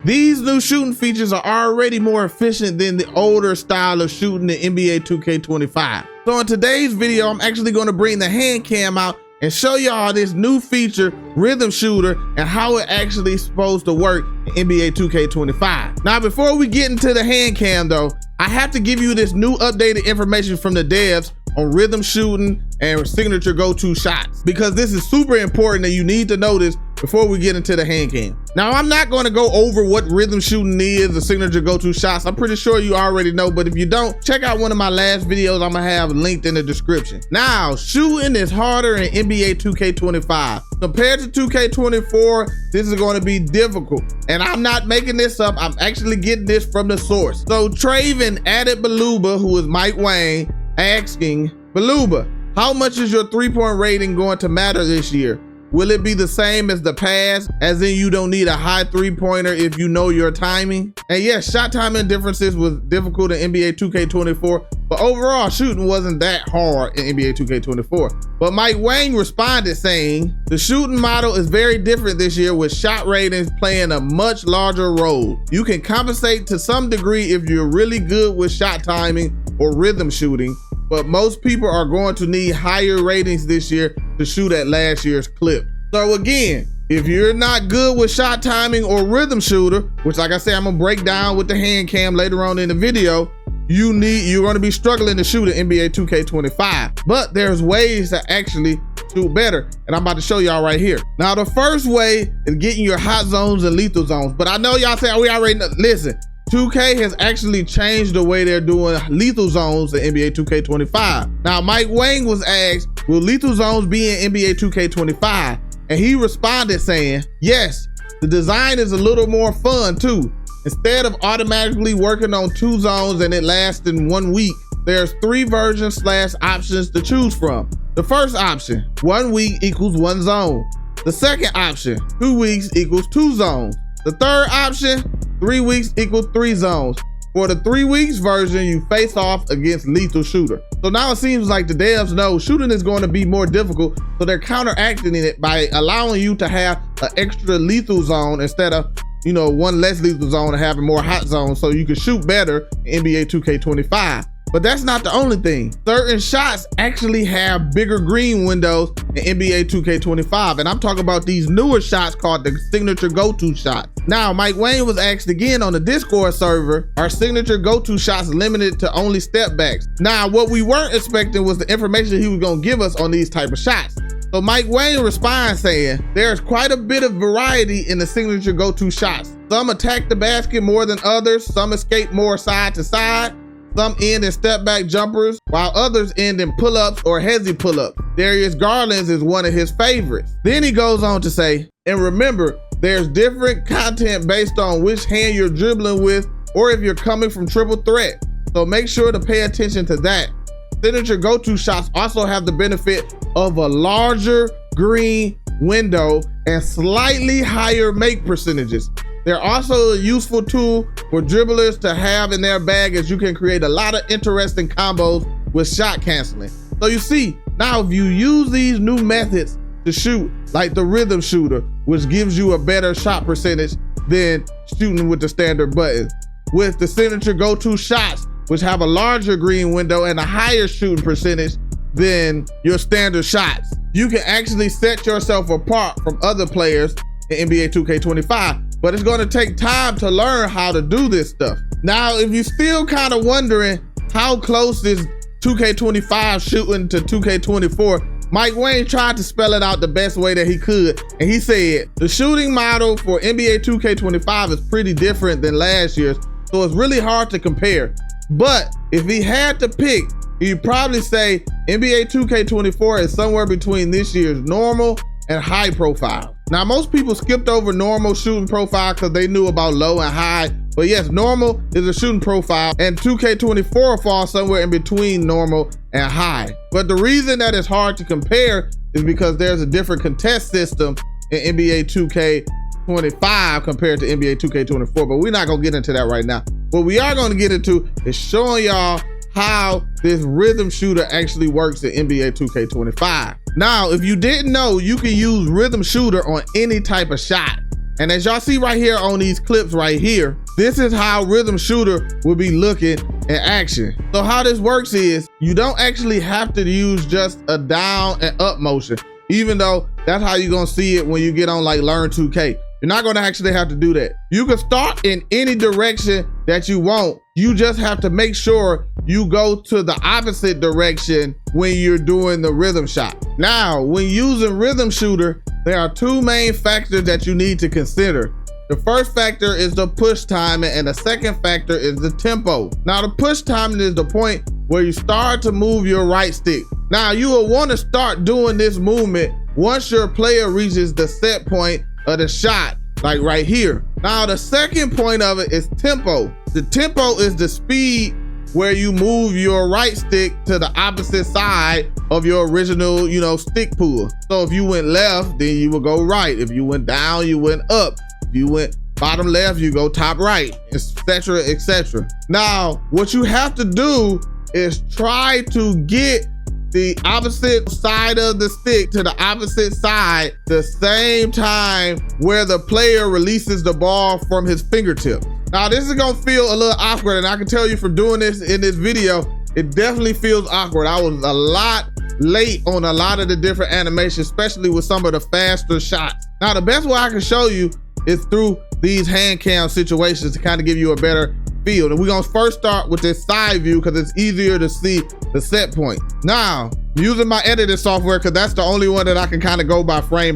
These new shooting features are already more efficient than the older style of shooting in NBA 2K25. So in today's video, I'm actually going to bring the hand cam out and show y'all this new feature, Rhythm Shooter, and how it actually is supposed to work in NBA 2K25. Now, before we get into the hand cam though, I have to give you this new updated information from the devs on rhythm shooting and signature go-to shots, because this is super important and you need to know this before we get into the hand cam. Now, I'm not going to go over what rhythm shooting is, the signature go-to shots. I'm pretty sure you already know, but if you don't, check out one of my last videos I'm gonna have linked in the description. Now, shooting is harder in NBA 2K25. Compared to 2K24, this is going to be difficult. And I'm not making this up, I'm actually getting this from the source. So Traven added Baluba, who is Mike Wang, asking, Baluba, how much is your three-point rating going to matter this year? Will it be the same as the past, as in you don't need a high three-pointer if you know your timing? And yes, shot timing differences was difficult in NBA 2K24, but overall shooting wasn't that hard in NBA 2K24. But Mike Wang responded saying, the shooting model is very different this year with shot ratings playing a much larger role. You can compensate to some degree if you're really good with shot timing or rhythm shooting, but most people are going to need higher ratings this year to shoot at last year's clip. So again, if you're not good with shot timing or rhythm shooter, which like I said, I'm gonna break down with the hand cam later on in the video, you're gonna be struggling to shoot in NBA 2K25. But there's ways to actually shoot better, and I'm about to show y'all right here. Now, the first way is getting your hot zones and lethal zones. But I know y'all say, we already know. Listen, 2K has actually changed the way they're doing lethal zones in NBA 2K25. Now, Mike Wang was asked, will lethal zones be in NBA 2K25? And he responded saying, yes, the design is a little more fun too. Instead of automatically working on 2 zones and it lasting 1 week, there's 3 versions / options to choose from. The first option, 1 week equals 1 zone. The second option, 2 weeks equals 2 zones. The third option, 3 weeks equals 3 zones. For the 3 weeks version, you face off against lethal shooter. So now it seems like the devs know shooting is going to be more difficult, so they're counteracting it by allowing you to have an extra lethal zone instead of, one less lethal zone and having more hot zones, so you can shoot better in NBA 2K25. But that's not the only thing. Certain shots actually have bigger green windows in NBA 2K25. And I'm talking about these newer shots called the signature go-to shots. Now, Mike Wang was asked again on the Discord server, are signature go-to shots limited to only step backs? Now, what we weren't expecting was the information he was gonna give us on these type of shots. So Mike Wang responds saying, there's quite a bit of variety in the signature go-to shots. Some attack the basket more than others, some escape more side to side, some end in step back jumpers, while others end in pull-ups or hezzy pull-ups. Darius Garland's is one of his favorites. Then he goes on to say, and remember, there's different content based on which hand you're dribbling with or if you're coming from triple threat. So make sure to pay attention to that. Signature go-to shots also have the benefit of a larger green window and slightly higher make percentages. They're also a useful tool for dribblers to have in their bag, as you can create a lot of interesting combos with shot canceling. So you see, now if you use these new methods to shoot, like the rhythm shooter, which gives you a better shot percentage than shooting with the standard button, with the signature go-to shots, which have a larger green window and a higher shooting percentage than your standard shots, you can actually set yourself apart from other players in NBA 2K25. But it's gonna take time to learn how to do this stuff. Now, if you're still kind of wondering how close is 2K25 shooting to 2K24, Mike Wang tried to spell it out the best way that he could. And he said, the shooting model for NBA 2K25 is pretty different than last year's, so it's really hard to compare. But if he had to pick, he'd probably say NBA 2K24 is somewhere between this year's normal and high profile. Now, most people skipped over normal shooting profile because they knew about low and high. But yes, normal is a shooting profile, and 2K24 falls somewhere in between normal and high. But the reason that it's hard to compare is because there's a different contest system in NBA 2K25 compared to NBA 2K24. But we're not gonna get into that right now. What we are gonna get into is showing y'all how this rhythm shooter actually works in NBA 2K25. Now, if you didn't know, you can use rhythm shooter on any type of shot. And as y'all see right here on these clips right here, this is how Rhythm Shooter will be looking in action. So how this works is you don't actually have to use just a down and up motion, even though that's how you're gonna see it when you get on like Learn 2K. You're not gonna actually have to do that. You can start in any direction that you want. You just have to make sure you go to the opposite direction when you're doing the rhythm shot. Now, when using Rhythm Shooter, there are two main factors that you need to consider. The first factor is the push timing, and the second factor is the tempo. Now, the push timing is the point where you start to move your right stick. Now, you will want to start doing this movement once your player reaches the set point of the shot, like right here. Now, the second point of it is tempo. The tempo is the speed where you move your right stick to the opposite side of your original, stick pull. So if you went left, then you would go right. If you went down, you went up. If you went bottom left, you go top right, etc., etc. Now, what you have to do is try to get the opposite side of the stick to the opposite side the same time where the player releases the ball from his fingertip. Now, this is gonna feel a little awkward, and I can tell you from doing this in this video, it definitely feels awkward. I was a lot late on a lot of the different animations, especially with some of the faster shots. Now, the best way I can show you is through these hand cam situations to kind of give you a better feel. And we're gonna first start with this side view because it's easier to see the set point. Now, I'm using my editing software because that's the only one that I can kind of go by frame.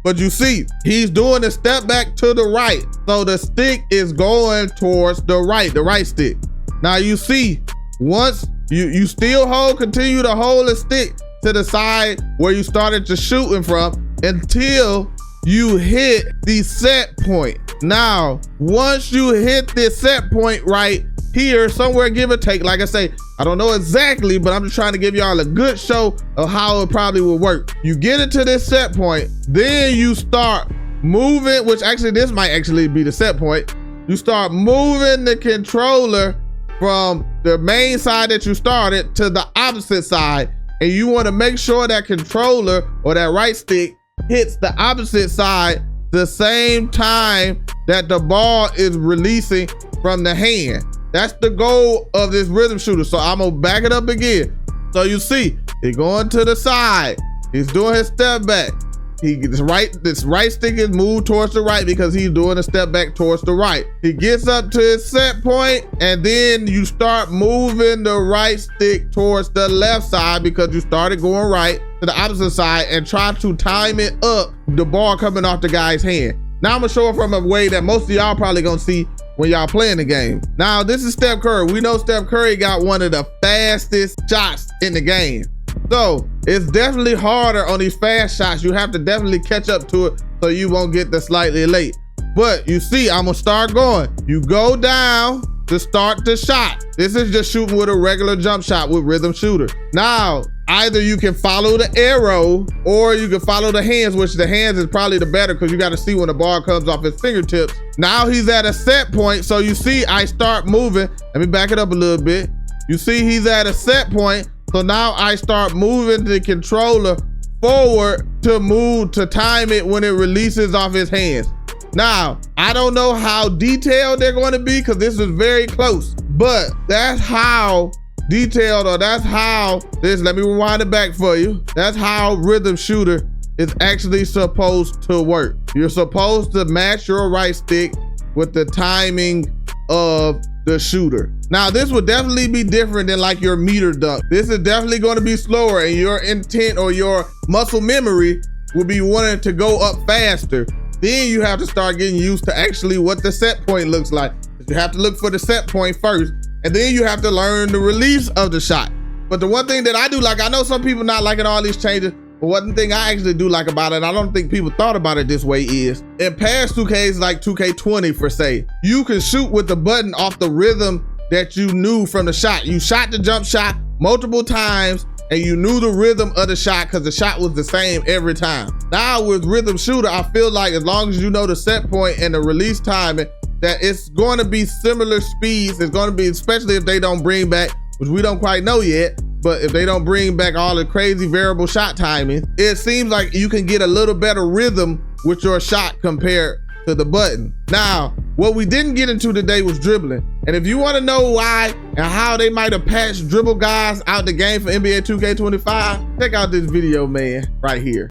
But you see, he's doing a step back to the right. So the stick is going towards the right stick. Now you see, once you still continue to hold the stick to the side where you started to shooting from until you hit the set point. Now, once you hit this set point right here, somewhere give or take, like I say, I don't know exactly, but I'm just trying to give y'all a good show of how it probably will work. You get it to this set point, then you start moving, which actually this might actually be the set point. You start moving the controller from the main side that you started to the opposite side. And you want to make sure that controller or that right stick hits the opposite side the same time that the ball is releasing from the hand. That's the goal of this Rhythm Shooter. So I'm gonna back it up again. So you see, he's going to the side. He's doing his step back. This right stick is moved towards the right because he's doing a step back towards the right. He gets up to his set point, and then you start moving the right stick towards the left side because you started going right to the opposite side, and try to time it up, the ball coming off the guy's hand. Now I'm gonna show it from a way that most of y'all probably gonna see when y'all playing the game. Now, this is Steph Curry. We know Steph Curry got one of the fastest shots in the game. So it's definitely harder on these fast shots. You have to definitely catch up to it so you won't get the slightly late. But you see, I'm gonna start going. You go down to start the shot. This is just shooting with a regular jump shot with Rhythm Shooter. Now, either you can follow the arrow or you can follow the hands, which the hands is probably the better because you got to see when the ball comes off his fingertips. Now he's at a set point. So you see, I start moving. Let me back it up a little bit. You see, he's at a set point. So now I start moving the controller forward to time it when it releases off his hands. Now, I don't know how detailed they're going to be because this is very close, but that's how detailed, or that's how this, let me rewind it back for you. That's how Rhythm Shooter is actually supposed to work. You're supposed to match your right stick with the timing of the shooter. Now, this would definitely be different than like your meter dunk. This is definitely going to be slower, and your intent or your muscle memory will be wanting to go up faster. Then you have to start getting used to actually what the set point looks like. You have to look for the set point first, and then you have to learn the release of the shot. But the one thing that I do like, I know some people not liking all these changes, but one thing I actually do like about it, I don't think people thought about it this way, is in past 2Ks like 2K20 for say, you can shoot with the button off the rhythm that you knew from the shot. You shot the jump shot multiple times and you knew the rhythm of the shot because the shot was the same every time. Now with Rhythm Shooter, I feel like as long as you know the set point and the release timing, that it's going to be similar speeds. It's going to be, especially if they don't bring back, which we don't quite know yet, but if they don't bring back all the crazy variable shot timing, it seems like you can get a little better rhythm with your shot compared to the button. Now, what we didn't get into today was dribbling. And if you want to know why and how they might have patched dribble guys out the game for NBA 2K25, check out this video, man, right here.